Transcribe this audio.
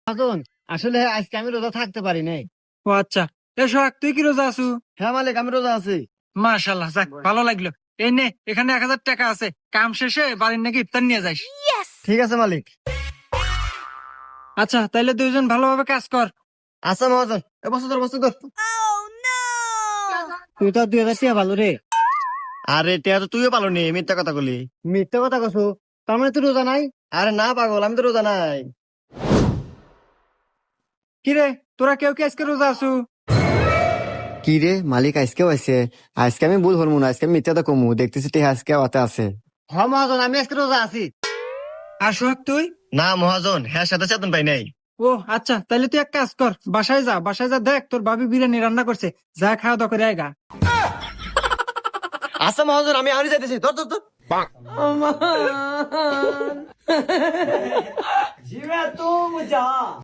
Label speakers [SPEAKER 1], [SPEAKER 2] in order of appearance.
[SPEAKER 1] মহাজন আসলে আজকে আমি রোজা থাকতে পারি নাই।
[SPEAKER 2] ও আচ্ছা, সোহাগ তুই কি রোজা আছু?
[SPEAKER 1] হ্যাঁ মালিক, আমি রোজা আছি।
[SPEAKER 2] মাশাল্লাহ, যাক ভালো লাগলো। এই নে, এখানে 1000 টাকা আছে, কাম শেষে বাড়ির নাকি ইফতার নিয়ে যাস।
[SPEAKER 1] ঠিক আছে মালিক।
[SPEAKER 2] আচ্ছা তাইলে দুইজন ভালোভাবে কাজ কর।
[SPEAKER 1] আচ্ছা মহাজন, বছর ধর। তুই তো 2000 টাকা ভালো রে। আরে টিয়া তো তুইও পালো নি, মিথ্যা কথা বলি। মিথ্যা কথা কছো? তার মানে তুই রোজা নাই? আরে না পাগল, আমি তো রোজা নাই।
[SPEAKER 2] কিরে, তোরা কেউ কি আজকে রোজা আছু?
[SPEAKER 1] কি রে মালিক, আজকেও আছে? আজকে আমি ভুল হরমু না, আজকে আমি মিথ্যাটা কমু, দেখতেছি টিয়া আজকে ওতে আছে। হ্যাঁ মহাজন, আমি আজকে রোজা আছি।
[SPEAKER 2] আর সোহাগ তুই?
[SPEAKER 1] না মহাজন, হ্যাঁ সাথে চেতন পাই নাই।
[SPEAKER 2] ও আচ্ছা, তাইলে তুই এক কাজ কর, বাসায় যা দেখ তোর ভাবি বিরিয়ানি রান্না করছে, যা খাওয়া দাওয়া করে আয়গা।
[SPEAKER 1] আচ্ছা মহাজন, আমি আনি যাইতেছি। ধর ধর ধর। জীবে তো মজা।